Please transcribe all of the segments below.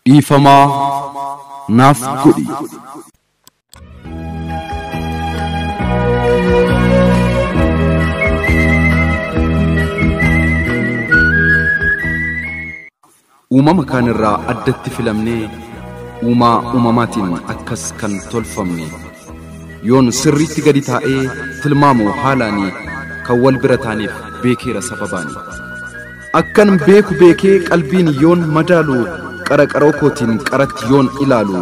dhiifamaa naaf godhi. Uumama kaanirraa addatti filamnee uumamaatiin akkas kan tolfamne yoon sirriitti gadi taa'ee tilmaamu haalaanii kan wal bira taaneef beekeera sababaani. Akkan beeku beekee qalbiin yoon madaalu qaraqaroo kootiin qaratti yoon ilaalu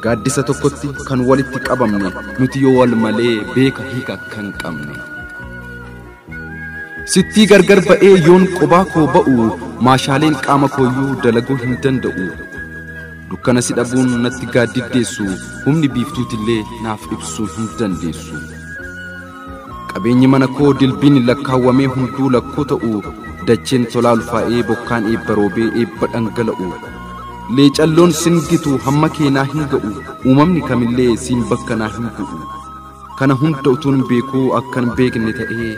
gaaddisa tokkotti kan walitti qabamne nuti yoo wal malee beeka hiika kan qabne. Sittii gargar ba'ee yoon qobaa koo ba'u maashaaleen qaama kooyyuu dalaguu hin danda'u. Dukkana si dhabuun natti gaaddiddeessu humni biiftuutillee naaf ibsuu hin dandeessu. Qabeenyi mana koo dilbiin lakkaawwamee hunduu lakkoo ta'u dacheen tolaa ulfaa'ee bokkaan eebba roobee eebba dhangala'u. Leecalloon singitu hamma keenaa hin ga'u uumamni kamillee siin bakka naa hin bu'u. Kana hunda utuun beekuu akkan beekne ta'ee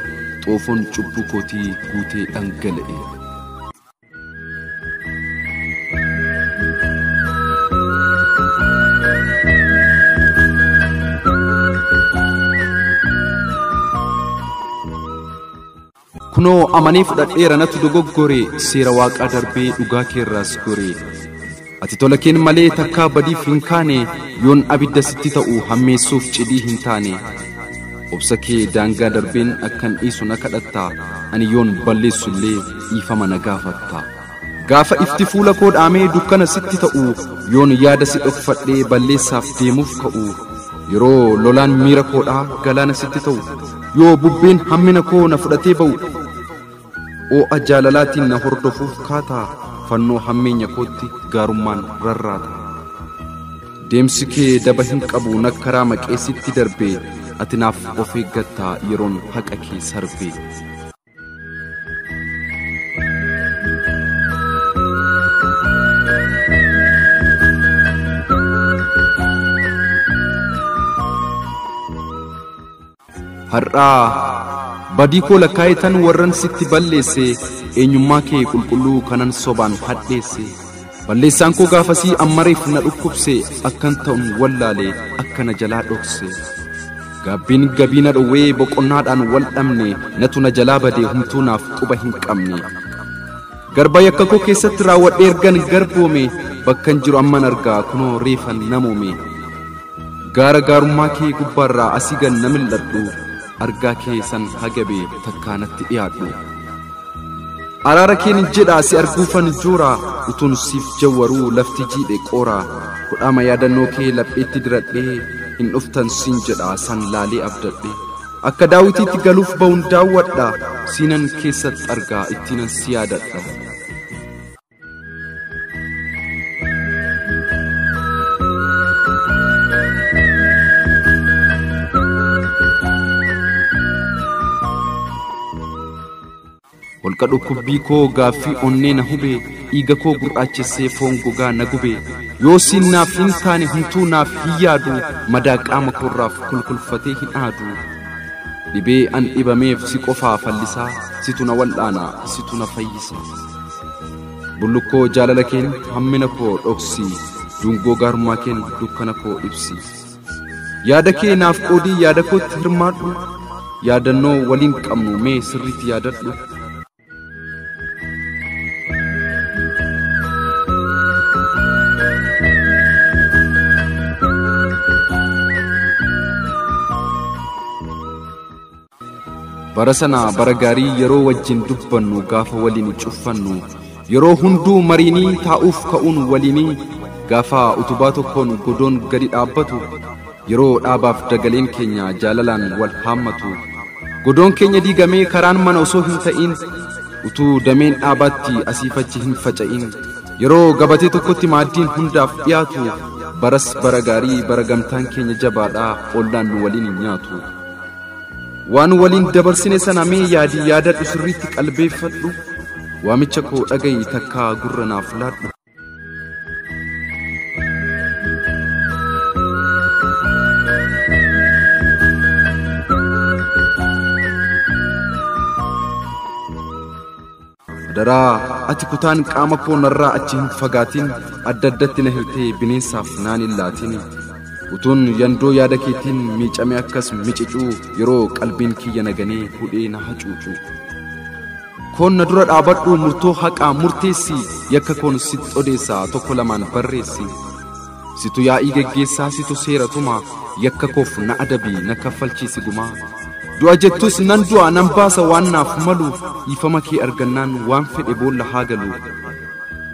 xoofoon cubbuu kootii guutee dhangala'e. Kunoo amanee fudhadheera natu dogoggore seera waaqaa darbee dhugaa keerraas gore. Ati tola keen malee takkaa badiif hin kaane yoon abidda sitti ta'u hammeessuuf cidii hin taane. Obsa kee daangaa darbeen akkan dhiisu na kadhatta ani yoon balleessullee dhiifama na gaafatta. Gaafa ifti fuula koo dhaamee dukkana sitti ta'u yoon yaada si dhokfadhee balleessaaf deemuuf ka'u. Yeroo lolaan miira koodhaa galaana sitti ta'u yoo bubbeen hammina koo na fudhatee ba'u. Oo'a jaalalaatiin na hordofuuf kaataa fannoo hammeenya kootti gaarummaan rarraata. Deemsi kee daba hin qabu nakkaraa maqeessitti darbee ati naaf of eeggattaa yeroon haqa kee sarbee. Har'aa badii koo lakkaa'itan warran sitti balleesse eenyummaa kee qulqulluu kanan sobaan hadheesse. Balleessaan koo gaafasii ammareef na dhukkubse akkan ta'un wallaale akkana jalaa dhokse. Gaabbiin gabii na dhowwee boqonnaadhaan wal dhabne natu na jalaa badee humtuu naaf quba hin qabne. Garba yakka koo keessatti raawwadhee ergan garboome bakkan jiru amman argaa kunoo reefan namoome. Gaara gaarummaa kee gubbaarraa asii gan na mil'adhu argaa kee san hagabee takkaanatti dhiyaadhu. Araara keen jedhaa si arguufan joora utuun siif jawwaruu lafti jiidhe qoora. Kudhaama yaadannoo kee lapheetti diradhee hin dhuftan siin jedhaa san laalee abdadhe. Akka daawitiitti galuuf ba'uun daawwadha siinan keessatti argaa ittiinan si yaadadha. Holqa dhukkubbii koo gaaffii onnee na hube dhiiga koo gurraachessee foon gogaa na gube. Yoo siin naaf hin taane humtuu naaf hin yaadu madaa qaama koorraaf kulkulfatee hin aadu. Dhibee an dhibameef si qofaa fallisaa situ na wal'aana situ na fayyisa. Bullukkoo jaalala keen hammina koo dhoksi dungoo gaarummaa keen dukkana koo ibsi. Yaada kee naaf qoodii yaada kootti hirmaadhu yaadannoo waliin qabnu mee sirriitti yaadadhu. Bara sana bara gaarii yeroo wajjin dubbannu gaafa waliin cuffannu yeroo hunduu mariinii taa'uuf ka'uun waliinii gaafa utubaa tokkoon godoon gadi dhaabbatu yeroo dhaabaaf dagaleen keenya jaalalaan wal haammatu godoon keenya diigamee karaan mana osoo hin ta'in utuu dameen dhaabaatti asiifachi hin faca'in yeroo gabatee tokkotti maaddiin hundaaf dhiyaatu baras bara gaarii bara gamtaan keenya jabaadhaa ollaan nu waliin nyaatu. Waan waliin dabarsine sana mee yaadii yaadadhu sirriitti qalbeeffadhu waamicha koo dhagayi takkaa gurra naaf laadhu. Adaraa ati kutaan qaama koo narraa achi hin fagaatin adda addatti na hirtee bineensaaf naan hin laatin. Utuun yandoo yaada keetiin miicame akkas micicuu yeroo qalbiin kiyya naganee hudhee na hacuucu. Koon na dura dhaabadhu murtoo haqaa murteessi yakka koon sitti odeessaa tokko lamaan barreessi. Situ yaa'ii geggeessaa situ seeratuma yakka koof na adabii na kaffalchiisi gumaa. Du'a jettus nan du'a nan baasa waan naaf malu dhiifama kee argannaan waan fedhe boolla haa galu.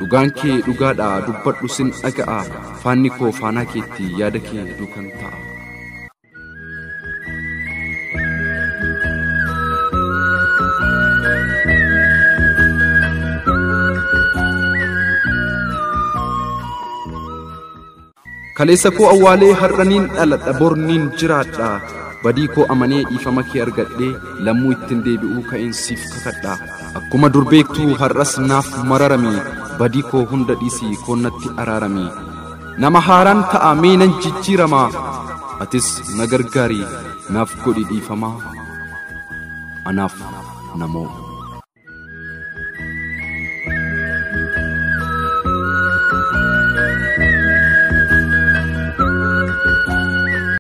Dhugaan kee dhugaadha dubbadhu sin dhaga'a faanni koo faanaa keetti yaada kee duukan ta'a. Kaleessa koo awwaalee har'aniin dhaladha borniin jiraadha. Badii koo amanee dhiifama kee argadhee lammuu ittiin deebi'uu ka'een siif kakadha. Akkuma dur beektuu har'as naaf mararami badii koo hunda dhiisii koonnatti araarami. Nama haaraan ta'a mee nan jijjiirama atis na gargaari naaf godhi dhiifama anaaf namoo.